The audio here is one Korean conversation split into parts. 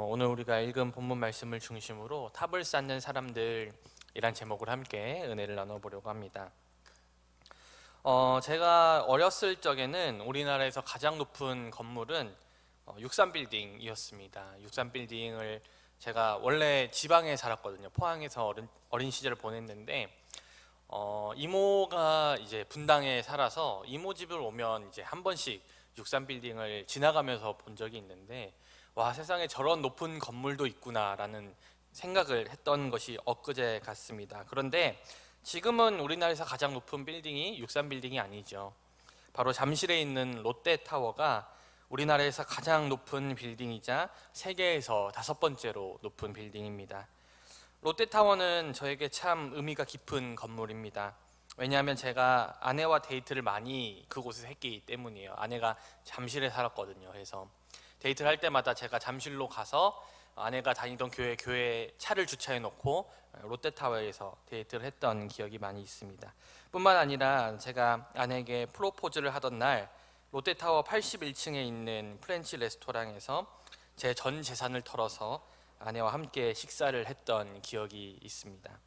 오늘 우리가 읽은 본문 말씀을 중심으로 탑을 쌓는 사람들이란 제목을 함께 은혜를 나눠보려고 합니다. 제가 어렸을 적에는 우리나라에서 가장 높은 건물은 63빌딩이었습니다. 63빌딩을 제가 원래 지방에 살았거든요. 포항에서 어린 시절을 보냈는데 이모가 이제 분당에 살아서 이모 집을 오면 이제 한 번씩 63빌딩을 지나가면서 본 적이 있는데, 와, 세상에 저런 높은 건물도 있구나라는 생각을 했던 것이 엊그제 같습니다. 그런데 지금은 우리나라에서 가장 높은 빌딩이 63빌딩이 아니죠. 바로 잠실에 있는 롯데타워가 우리나라에서 가장 높은 빌딩이자 세계에서 5번째로 높은 빌딩입니다. 롯데타워는 저에게 참 의미가 깊은 건물입니다. 왜냐하면 제가 아내와 데이트를 많이 그곳에서 했기 때문이에요. 아내가 잠실에 살았거든요. 그래서 데이트를 할 때마다 제가 잠실로 가서 아내가 다니던 교회 차를 주차해 놓고 롯데타워에서 데이트를 했던 기억이 많이 있습니다. 뿐만 아니라 제가 아내에게 프로포즈를 하던 날 롯데타워 81층에 있는 프렌치 레스토랑에서 제 전 재산을 털어서 아내와 함께 식사를 했던 기억이 있습니다.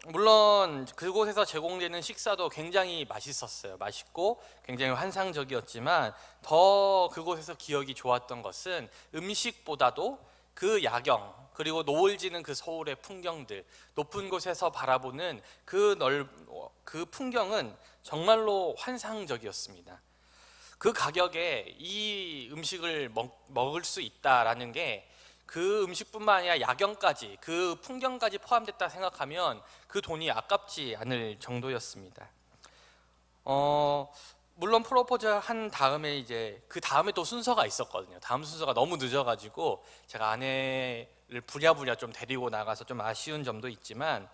물론 그곳에서 제공되는 식사도 굉장히 맛있었어요. 맛있고 굉장히 환상적이었지만 더 그곳에서 기억이 좋았던 것은 음식보다도 그 야경, 그리고 노을 지는 그 서울의 풍경들, 높은 곳에서 바라보는 그 풍경은 정말로 환상적이었습니다. 그 가격에 이 음식을 먹을 수 있다라는 게 그 음식뿐만 아니라 야경까지, 그 풍경까지 포함됐다 생각하면 그 돈이 아깝지 않을 정도였습니다. 물론 프로포즈 한 다음에 이제 그 다음에 또 순서가 있었거든요. 다음 순서가 너무 늦어가지고 제가 아내를 부랴부랴 좀 데리고 나가서 좀 아쉬운 점도 있지만,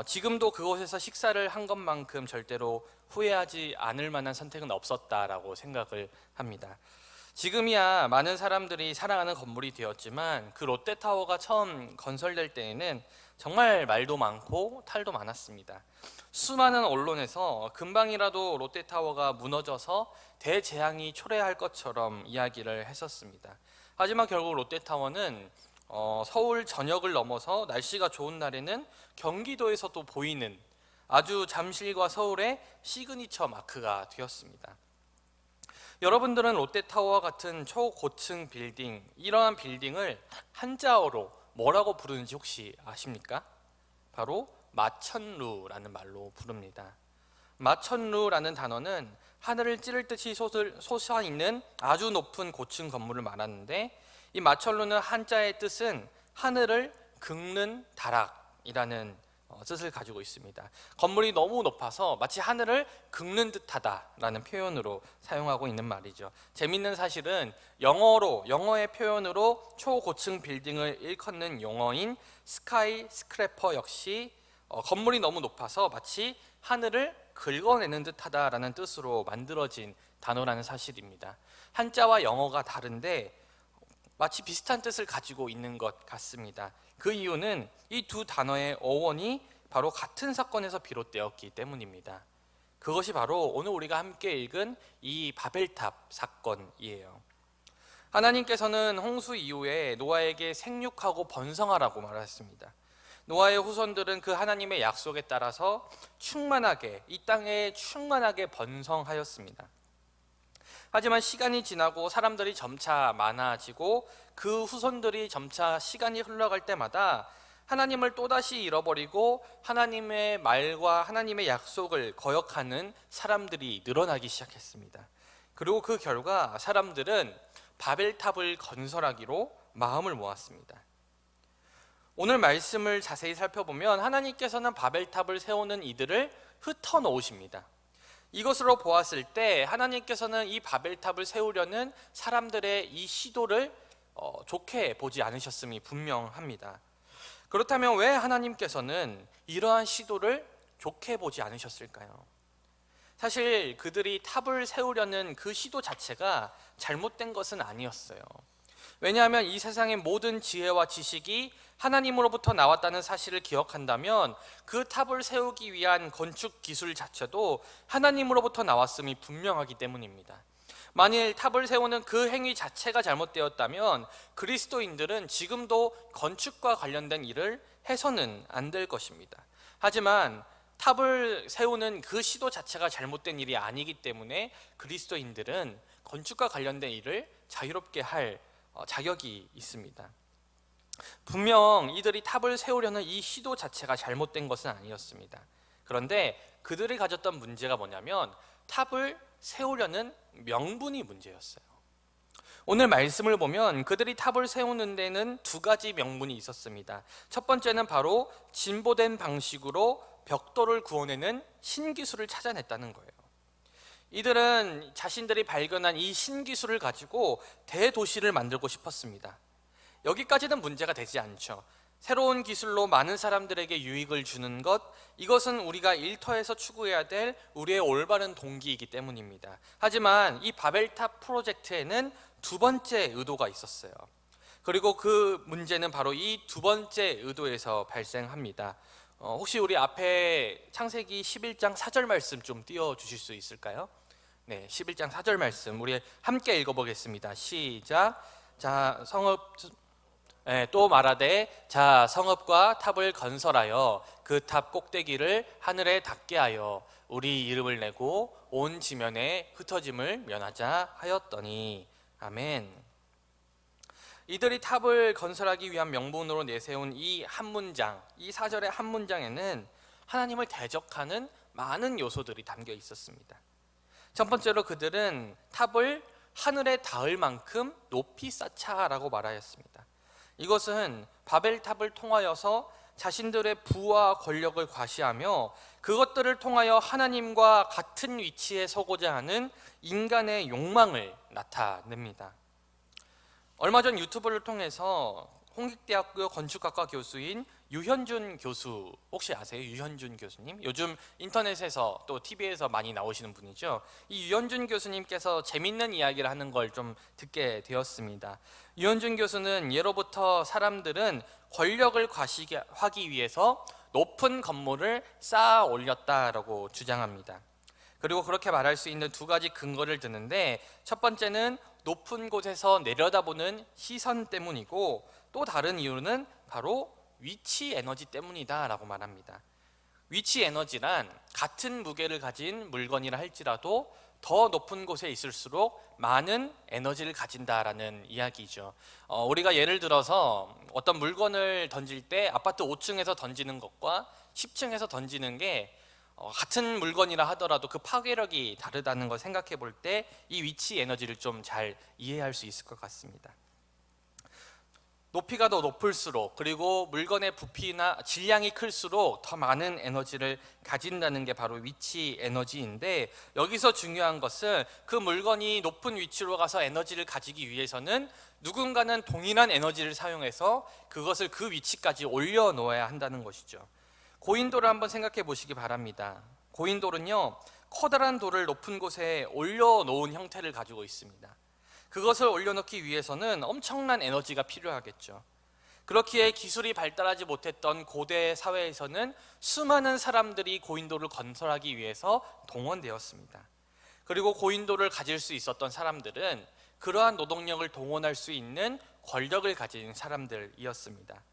지금도 그곳에서 식사를 한 것만큼 절대로 후회하지 않을 만한 선택은 없었다라고 생각을 합니다. 지금이야 많은 사람들이 사랑하는 건물이 되었지만 그 롯데타워가 처음 건설될 때에는 정말 말도 많고 탈도 많았습니다. 수많은 언론에서 금방이라도 롯데타워가 무너져서 대재앙이 초래할 것처럼 이야기를 했었습니다. 하지만 결국 롯데타워는 서울 전역을 넘어서 날씨가 좋은 날에는 경기도에서도 보이는 아주 잠실과 서울의 시그니처 마크가 되었습니다. 여러분들은 롯데타워와 같은 초고층 빌딩, 이러한 빌딩을 한자어로 뭐라고 부르는지 혹시 아십니까? 바로 마천루라는 말로 부릅니다. 마천루라는 단어는 하늘을 찌를 듯이 솟아있는 아주 높은 고층 건물을 말하는데, 이 마천루는 한자의 뜻은 하늘을 긁는 다락이라는 뜻을 가지고 있습니다. 건물이 너무 높아서 마치 하늘을 긁는 듯하다라는 표현으로 사용하고 있는 말이죠. 재밌는 사실은 영어의 표현으로 초고층 빌딩을 일컫는 용어인 스카이 스크래퍼 역시 건물이 너무 높아서 마치 하늘을 긁어내는 듯하다라는 뜻으로 만들어진 단어라는 사실입니다. 한자와 영어가 다른데 마치 비슷한 뜻을 가지고 있는 것 같습니다. 그 이유는 이 두 단어의 어원이 바로 같은 사건에서 비롯되었기 때문입니다. 그것이 바로 오늘 우리가 함께 읽은 이 바벨탑 사건이에요. 하나님께서는 홍수 이후에 노아에게 생육하고 번성하라고 말했습니다. 노아의 후손들은 그 하나님의 약속에 따라서 이 땅에 충만하게 번성하였습니다. 하지만 시간이 지나고 사람들이 점차 많아지고 그 후손들이 점차 시간이 흘러갈 때마다 하나님을 또다시 잃어버리고 하나님의 말과 하나님의 약속을 거역하는 사람들이 늘어나기 시작했습니다. 그리고 그 결과 사람들은 바벨탑을 건설하기로 마음을 모았습니다. 오늘 말씀을 자세히 살펴보면 하나님께서는 바벨탑을 세우는 이들을 흩어놓으십니다. 이것으로 보았을 때 하나님께서는 이 바벨탑을 세우려는 사람들의 이 시도를 좋게 보지 않으셨음이 분명합니다. 그렇다면 왜 하나님께서는 이러한 시도를 좋게 보지 않으셨을까요? 사실 그들이 탑을 세우려는 그 시도 자체가 잘못된 것은 아니었어요. 왜냐하면 이 세상의 모든 지혜와 지식이 하나님으로부터 나왔다는 사실을 기억한다면 그 탑을 세우기 위한 건축 기술 자체도 하나님으로부터 나왔음이 분명하기 때문입니다. 만일 탑을 세우는 그 행위 자체가 잘못되었다면 그리스도인들은 지금도 건축과 관련된 일을 해서는 안 될 것입니다. 하지만 탑을 세우는 그 시도 자체가 잘못된 일이 아니기 때문에 그리스도인들은 건축과 관련된 일을 자유롭게 할 자격이 있습니다. 분명 이들이 탑을 세우려는 이 시도 자체가 잘못된 것은 아니었습니다. 그런데 그들이 가졌던 문제가 뭐냐면 탑을 세우려는 명분이 문제였어요. 오늘 말씀을 보면 그들이 탑을 세우는 데는 두 가지 명분이 있었습니다. 첫 번째는 바로 진보된 방식으로 벽돌을 구워내는 신기술을 찾아냈다는 거예요. 이들은 자신들이 발견한 이 신기술을 가지고 대도시를 만들고 싶었습니다. 여기까지는 문제가 되지 않죠. 새로운 기술로 많은 사람들에게 유익을 주는 것, 이것은 우리가 일터에서 추구해야 될 우리의 올바른 동기이기 때문입니다. 하지만 이 바벨탑 프로젝트에는 두 번째 의도가 있었어요. 그리고 그 문제는 바로 이 두 번째 의도에서 발생합니다. 혹시 우리 앞에 창세기 11장 4절 말씀 좀 띄워주실 수 있을까요? 네, 11장 4절 말씀 우리 함께 읽어보겠습니다. 시작. 자, 또 말하되 자 성읍과 탑을 건설하여 그 탑 꼭대기를 하늘에 닿게 하여 우리 이름을 내고 온 지면에 흩어짐을 면하자 하였더니 아멘. 이들이 탑을 건설하기 위한 명분으로 내세운 이 한 문장, 이 4절의 한 문장에는 하나님을 대적하는 많은 요소들이 담겨 있었습니다. 첫 번째로 그들은 탑을 하늘에 닿을 만큼 높이 쌓자라고 말하였습니다. 이것은 바벨탑을 통하여서 자신들의 부와 권력을 과시하며 그것들을 통하여 하나님과 같은 위치에 서고자 하는 인간의 욕망을 나타냅니다. 얼마 전 유튜브를 통해서 홍익대학교 건축학과 교수인 유현준 교수, 혹시 아세요? 유현준 교수님? 요즘 인터넷에서 또 TV에서 많이 나오시는 분이죠. 이 유현준 교수님께서 재밌는 이야기를 하는 걸 좀 듣게 되었습니다. 유현준 교수는 예로부터 사람들은 권력을 과시하기 위해서 높은 건물을 쌓아 올렸다라고 주장합니다. 그리고 그렇게 말할 수 있는 두 가지 근거를 드는데, 첫 번째는 높은 곳에서 내려다보는 시선 때문이고, 또 다른 이유는 바로 위치 에너지 때문이다 라고 말합니다. 위치 에너지란 같은 무게를 가진 물건이라 할지라도 더 높은 곳에 있을수록 많은 에너지를 가진다라는 이야기죠. 우리가 예를 들어서 어떤 물건을 던질 때 아파트 5층에서 던지는 것과 10층에서 던지는 게 같은 물건이라 하더라도 그 파괴력이 다르다는 걸 생각해 볼 때 이 위치 에너지를 좀 잘 이해할 수 있을 것 같습니다. 높이가 더 높을수록, 그리고 물건의 부피나 질량이 클수록 더 많은 에너지를 가진다는 게 바로 위치 에너지인데, 여기서 중요한 것은 그 물건이 높은 위치로 가서 에너지를 가지기 위해서는 누군가는 동일한 에너지를 사용해서 그것을 그 위치까지 올려놓아야 한다는 것이죠. 고인돌을 한번 생각해 보시기 바랍니다. 고인돌은요, 커다란 돌을 높은 곳에 올려놓은 형태를 가지고 있습니다. 그것을 올려놓기 위해서는 엄청난 에너지가 필요하겠죠. 그렇기에 기술이 발달하지 못했던 고대 사회에서는 수많은 사람들이 고인돌을 건설하기 위해서 동원되었습니다. 그리고 고인돌을 가질 수 있었던 사람들은 그러한 노동력을 동원할 수 있는 권력을 가진 사람들이었습니다.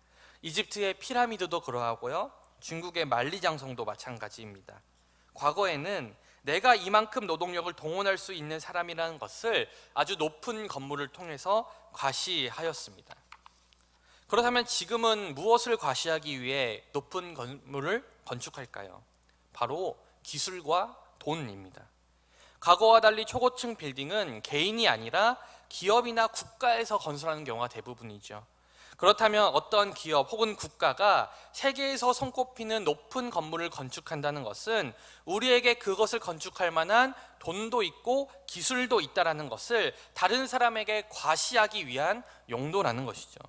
이집트의 피라미드도 그러하고요, 중국의 만리장성도 마찬가지입니다. 과거에는 내가 이만큼 노동력을 동원할 수 있는 사람이라는 것을 아주 높은 건물을 통해서 과시하였습니다. 그렇다면 지금은 무엇을 과시하기 위해 높은 건물을 건축할까요? 바로 기술과 돈입니다. 과거와 달리 초고층 빌딩은 개인이 아니라 기업이나 국가에서 건설하는 경우가 대부분이죠. 그렇다면 어떤 기업 혹은 국가가 세계에서 손꼽히는 높은 건물을 건축한다는 것은 우리에게 그것을 건축할 만한 돈도 있고 기술도 있다는 것을 다른 사람에게 과시하기 위한 용도라는 것이죠.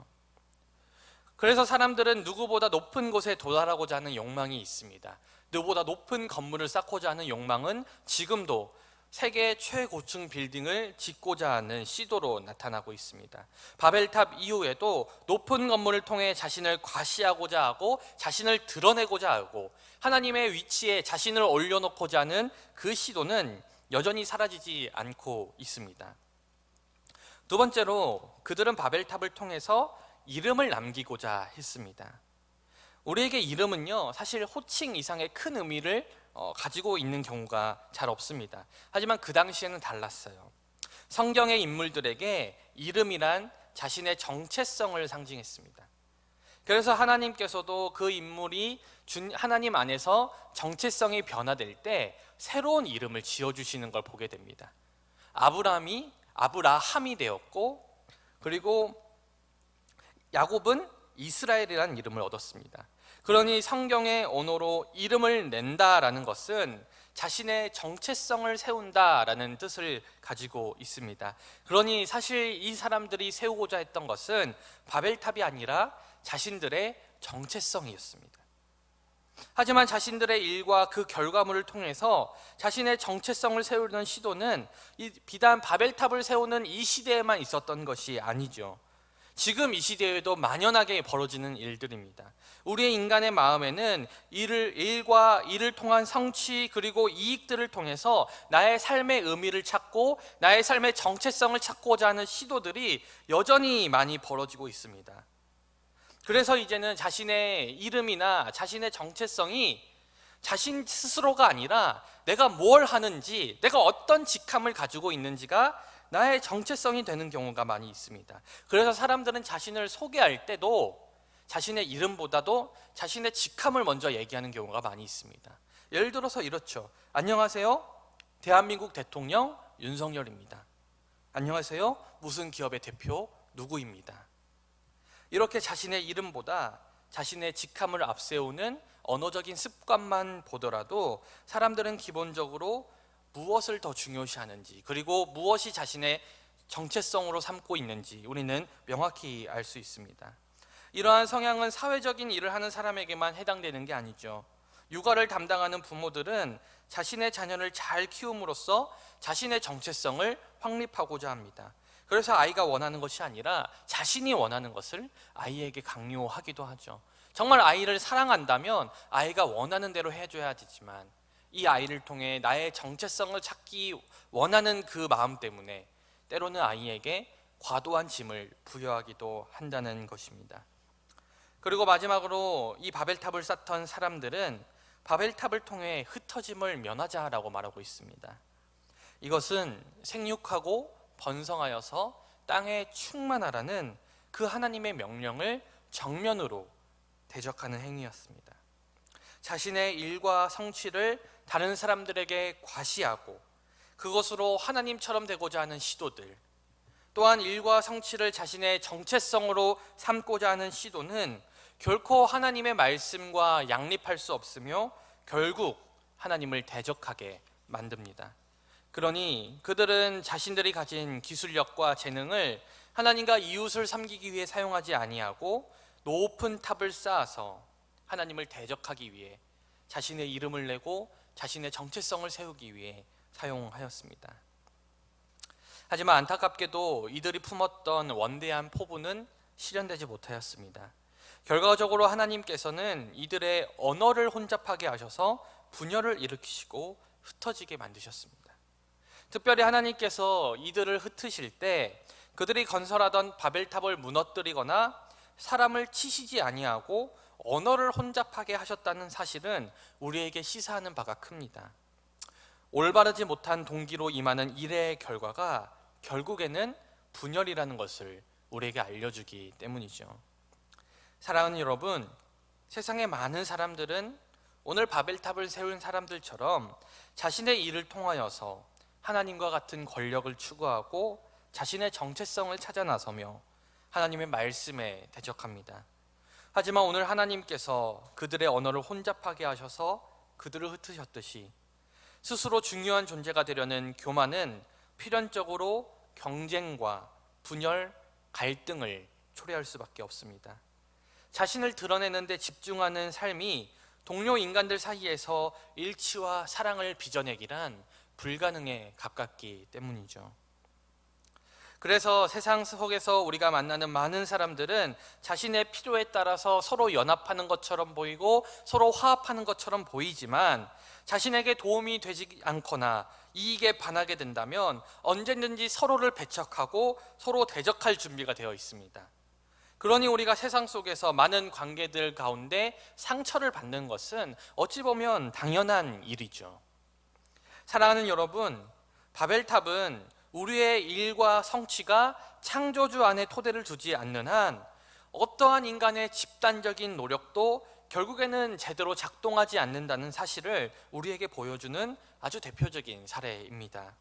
그래서 사람들은 누구보다 높은 곳에 도달하고자 하는 욕망이 있습니다. 누구보다 높은 건물을 쌓고자 하는 욕망은 지금도 세계 최고층 빌딩을 짓고자 하는 시도로 나타나고 있습니다. 바벨탑 이후에도 높은 건물을 통해 자신을 과시하고자 하고 자신을 드러내고자 하고 하나님의 위치에 자신을 올려놓고자 하는 그 시도는 여전히 사라지지 않고 있습니다. 두 번째로 그들은 바벨탑을 통해서 이름을 남기고자 했습니다. 우리에게 이름은요, 사실 호칭 이상의 큰 의미를 가지고 있는 경우가 잘 없습니다. 하지만 그 당시에는 달랐어요. 성경의 인물들에게 이름이란 자신의 정체성을 상징했습니다. 그래서 하나님께서도 그 인물이 하나님 안에서 정체성이 변화될 때 새로운 이름을 지어주시는 걸 보게 됩니다. 아브라함이 아브라함이 되었고, 그리고 야곱은 이스라엘이라는 이름을 얻었습니다. 그러니 성경의 언어로 이름을 낸다라는 것은 자신의 정체성을 세운다라는 뜻을 가지고 있습니다. 그러니 사실 이 사람들이 세우고자 했던 것은 바벨탑이 아니라 자신들의 정체성이었습니다. 하지만 자신들의 일과 그 결과물을 통해서 자신의 정체성을 세우려는 시도는 비단 바벨탑을 세우는 이 시대에만 있었던 것이 아니죠. 지금 이 시대에도 만연하게 벌어지는 일들입니다. 우리의 인간의 마음에는 일과 일을 통한 성취 그리고 이익들을 통해서 나의 삶의 의미를 찾고 나의 삶의 정체성을 찾고자 하는 시도들이 여전히 많이 벌어지고 있습니다. 그래서 이제는 자신의 이름이나 자신의 정체성이 자신 스스로가 아니라 내가 뭘 하는지, 내가 어떤 직함을 가지고 있는지가 나의 정체성이 되는 경우가 많이 있습니다. 그래서 사람들은 자신을 소개할 때도 자신의 이름보다도 자신의 직함을 먼저 얘기하는 경우가 많이 있습니다. 예를 들어서 이렇죠. 안녕하세요, 대한민국 대통령 윤석열입니다. 안녕하세요, 무슨 기업의 대표 누구입니다. 이렇게 자신의 이름보다 자신의 직함을 앞세우는 언어적인 습관만 보더라도 사람들은 기본적으로 무엇을 더 중요시하는지, 그리고 무엇이 자신의 정체성으로 삼고 있는지 우리는 명확히 알 수 있습니다. 이러한 성향은 사회적인 일을 하는 사람에게만 해당되는 게 아니죠. 육아를 담당하는 부모들은 자신의 자녀를 잘 키움으로써 자신의 정체성을 확립하고자 합니다. 그래서 아이가 원하는 것이 아니라 자신이 원하는 것을 아이에게 강요하기도 하죠. 정말 아이를 사랑한다면 아이가 원하는 대로 해줘야 되지만 이 아이를 통해 나의 정체성을 찾기 원하는 그 마음 때문에 때로는 아이에게 과도한 짐을 부여하기도 한다는 것입니다. 그리고 마지막으로 이 바벨탑을 쌓던 사람들은 바벨탑을 통해 흩어짐을 면하자라고 말하고 있습니다. 이것은 생육하고 번성하여서 땅에 충만하라는 그 하나님의 명령을 정면으로 대적하는 행위였습니다. 자신의 일과 성취를 다른 사람들에게 과시하고 그것으로 하나님처럼 되고자 하는 시도들, 또한 일과 성취를 자신의 정체성으로 삼고자 하는 시도는 결코 하나님의 말씀과 양립할 수 없으며 결국 하나님을 대적하게 만듭니다. 그러니 그들은 자신들이 가진 기술력과 재능을 하나님과 이웃을 섬기기 위해 사용하지 아니하고 높은 탑을 쌓아서 하나님을 대적하기 위해 자신의 이름을 내고 자신의 정체성을 세우기 위해 사용하였습니다. 하지만 안타깝게도 이들이 품었던 원대한 포부는 실현되지 못하였습니다. 결과적으로 하나님께서는 이들의 언어를 혼잡하게 하셔서 분열을 일으키시고 흩어지게 만드셨습니다. 특별히 하나님께서 이들을 흩으실 때 그들이 건설하던 바벨탑을 무너뜨리거나 사람을 치시지 아니하고 언어를 혼잡하게 하셨다는 사실은 우리에게 시사하는 바가 큽니다. 올바르지 못한 동기로 임하는 일의 결과가 결국에는 분열이라는 것을 우리에게 알려주기 때문이죠. 사랑하는 여러분, 세상의 많은 사람들은 오늘 바벨탑을 세운 사람들처럼 자신의 일을 통하여서 하나님과 같은 권력을 추구하고 자신의 정체성을 찾아 나서며 하나님의 말씀에 대적합니다. 하지만 오늘 하나님께서 그들의 언어를 혼잡하게 하셔서 그들을 흩으셨듯이 스스로 중요한 존재가 되려는 교만은 필연적으로 경쟁과 분열, 갈등을 초래할 수밖에 없습니다. 자신을 드러내는 데 집중하는 삶이 동료 인간들 사이에서 일치와 사랑을 빚어내기란 불가능에 가깝기 때문이죠. 그래서 세상 속에서 우리가 만나는 많은 사람들은 자신의 필요에 따라서 서로 연합하는 것처럼 보이고 서로 화합하는 것처럼 보이지만 자신에게 도움이 되지 않거나 이익에 반하게 된다면 언제든지 서로를 배척하고 서로 대적할 준비가 되어 있습니다. 그러니 우리가 세상 속에서 많은 관계들 가운데 상처를 받는 것은 어찌 보면 당연한 일이죠. 사랑하는 여러분, 바벨탑은 우리의 일과 성취가 창조주 안에 토대를 두지 않는 한 어떠한 인간의 집단적인 노력도 결국에는 제대로 작동하지 않는다는 사실을 우리에게 보여주는 아주 대표적인 사례입니다.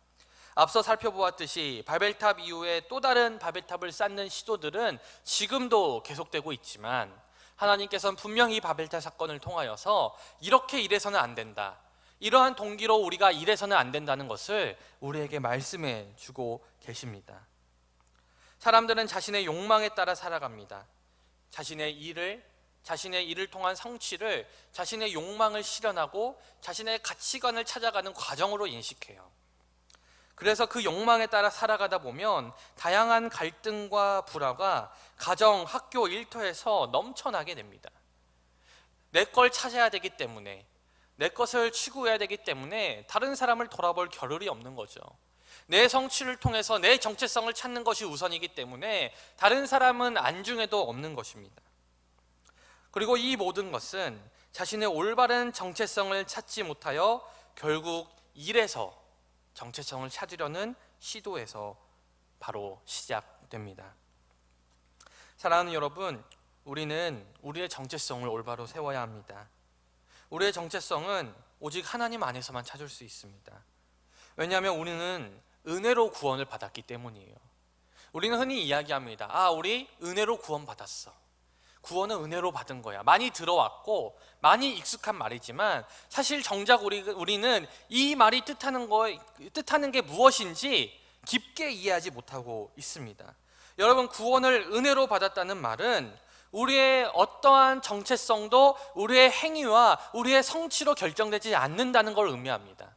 앞서 살펴보았듯이 바벨탑 이후에 또 다른 바벨탑을 쌓는 시도들은 지금도 계속되고 있지만 하나님께서는 분명히 바벨탑 사건을 통하여서 이렇게 일해서는 안 된다, 이러한 동기로 우리가 일해서는 안 된다는 것을 우리에게 말씀해 주고 계십니다. 사람들은 자신의 욕망에 따라 살아갑니다. 자신의 일을 통한 성취를 자신의 욕망을 실현하고 자신의 가치관을 찾아가는 과정으로 인식해요. 그래서 그 욕망에 따라 살아가다 보면 다양한 갈등과 불화가 가정, 학교, 일터에서 넘쳐나게 됩니다. 내 걸 찾아야 되기 때문에, 내 것을 추구해야 되기 때문에 다른 사람을 돌아볼 겨를이 없는 거죠. 내 성취를 통해서 내 정체성을 찾는 것이 우선이기 때문에 다른 사람은 안중에도 없는 것입니다. 그리고 이 모든 것은 자신의 올바른 정체성을 찾지 못하여 결국 일에서 정체성을 찾으려는 시도에서 바로 시작됩니다. 사랑하는 여러분, 우리는 우리의 정체성을 올바로 세워야 합니다. 우리의 정체성은 오직 하나님 안에서만 찾을 수 있습니다. 왜냐하면 우리는 은혜로 구원을 받았기 때문이에요. 우리는 흔히 이야기합니다. 우리 은혜로 구원받았어. 구원은 은혜로 받은 거야. 많이 들어왔고 많이 익숙한 말이지만 사실 정작 우리는 이 말이 뜻하는 게 무엇인지 깊게 이해하지 못하고 있습니다. 여러분, 구원을 은혜로 받았다는 말은 우리의 어떠한 정체성도 우리의 행위와 우리의 성취로 결정되지 않는다는 걸 의미합니다.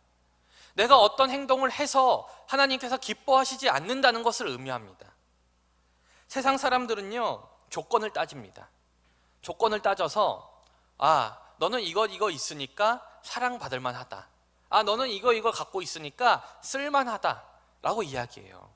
내가 어떤 행동을 해서 하나님께서 기뻐하시지 않는다는 것을 의미합니다. 세상 사람들은요, 조건을 따집니다. 조건을 따져서 너는 이거 있으니까 사랑받을 만하다. 너는 이거 갖고 있으니까 쓸만하다 라고 이야기해요.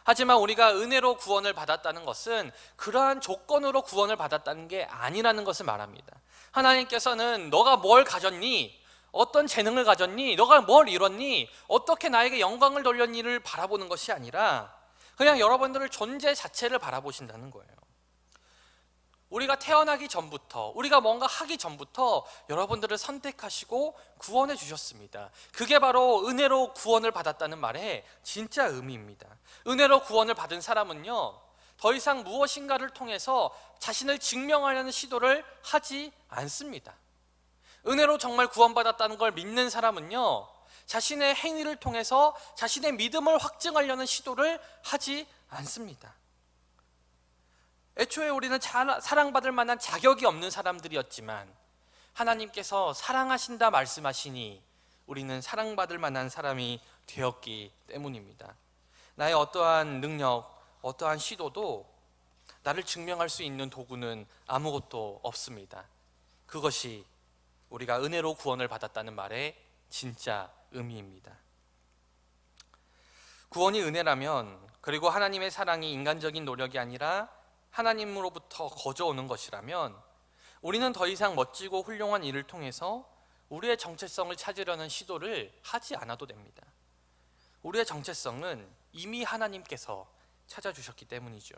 하지만 우리가 은혜로 구원을 받았다는 것은 그러한 조건으로 구원을 받았다는 게 아니라는 것을 말합니다. 하나님께서는 너가 뭘 가졌니? 어떤 재능을 가졌니? 너가 뭘 이뤘니? 어떻게 나에게 영광을 돌렸니를 바라보는 것이 아니라 그냥 여러분들의 존재 자체를 바라보신다는 거예요. 우리가 태어나기 전부터, 우리가 뭔가 하기 전부터 여러분들을 선택하시고 구원해 주셨습니다. 그게 바로 은혜로 구원을 받았다는 말의 진짜 의미입니다. 은혜로 구원을 받은 사람은요, 더 이상 무엇인가를 통해서 자신을 증명하려는 시도를 하지 않습니다. 은혜로 정말 구원받았다는 걸 믿는 사람은요, 자신의 행위를 통해서 자신의 믿음을 확증하려는 시도를 하지 않습니다. 애초에 우리는 사랑받을 만한 자격이 없는 사람들이었지만 하나님께서 사랑하신다 말씀하시니 우리는 사랑받을 만한 사람이 되었기 때문입니다. 나의 어떠한 능력, 어떠한 시도도 나를 증명할 수 있는 도구는 아무것도 없습니다. 그것이 우리가 은혜로 구원을 받았다는 말의 진짜 의미입니다. 구원이 은혜라면, 그리고 하나님의 사랑이 인간적인 노력이 아니라 하나님으로부터 거저오는 것이라면 우리는 더 이상 멋지고 훌륭한 일을 통해서 우리의 정체성을 찾으려는 시도를 하지 않아도 됩니다. 우리의 정체성은 이미 하나님께서 찾아주셨기 때문이죠.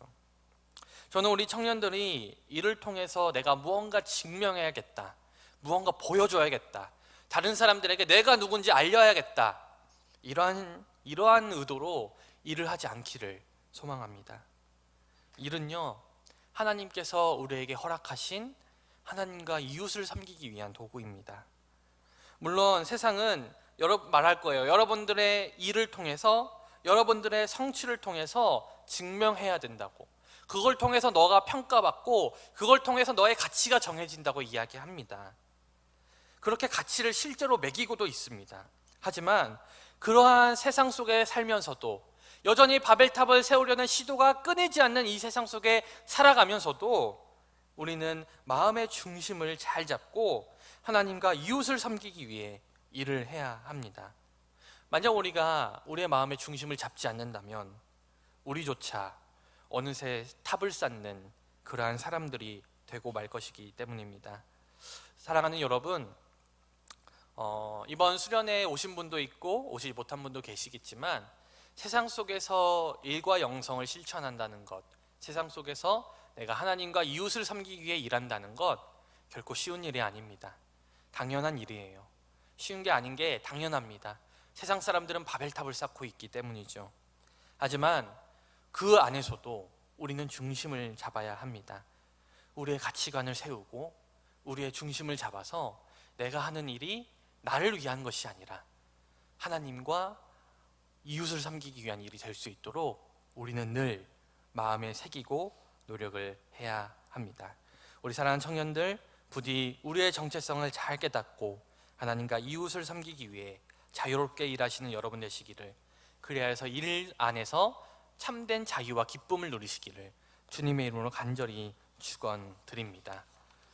저는 우리 청년들이 이를 통해서 내가 무언가 증명해야겠다, 무언가 보여줘야겠다, 다른 사람들에게 내가 누군지 알려야겠다, 이러한 의도로 일을 하지 않기를 소망합니다. 일은요, 하나님께서 우리에게 허락하신 하나님과 이웃을 섬기기 위한 도구입니다. 물론 세상은 말할 거예요. 여러분들의 일을 통해서, 여러분들의 성취를 통해서 증명해야 된다고, 그걸 통해서 너가 평가받고 그걸 통해서 너의 가치가 정해진다고 이야기합니다. 그렇게 가치를 실제로 매기고도 있습니다. 하지만 그러한 세상 속에 살면서도, 여전히 바벨탑을 세우려는 시도가 끊이지 않는 이 세상 속에 살아가면서도 우리는 마음의 중심을 잘 잡고 하나님과 이웃을 섬기기 위해 일을 해야 합니다. 만약 우리가 우리의 마음의 중심을 잡지 않는다면 우리조차 어느새 탑을 쌓는 그러한 사람들이 되고 말 것이기 때문입니다. 사랑하는 여러분, 이번 수련회에 오신 분도 있고 오시지 못한 분도 계시겠지만 세상 속에서 일과 영성을 실천한다는 것, 세상 속에서 내가 하나님과 이웃을 섬기기 위해 일한다는 것 결코 쉬운 일이 아닙니다. 당연한 일이에요. 쉬운 게 아닌 게 당연합니다. 세상 사람들은 바벨탑을 쌓고 있기 때문이죠. 하지만 그 안에서도 우리는 중심을 잡아야 합니다. 우리의 가치관을 세우고 우리의 중심을 잡아서 내가 하는 일이 나를 위한 것이 아니라 하나님과 이웃을 섬기기 위한 일이 될 수 있도록 우리는 늘 마음에 새기고 노력을 해야 합니다. 우리 사랑하는 청년들, 부디 우리의 정체성을 잘 깨닫고 하나님과 이웃을 섬기기 위해 자유롭게 일하시는 여러분 되시기를, 그래야 해서 일 안에서 참된 자유와 기쁨을 누리시기를 주님의 이름으로 간절히 축원드립니다.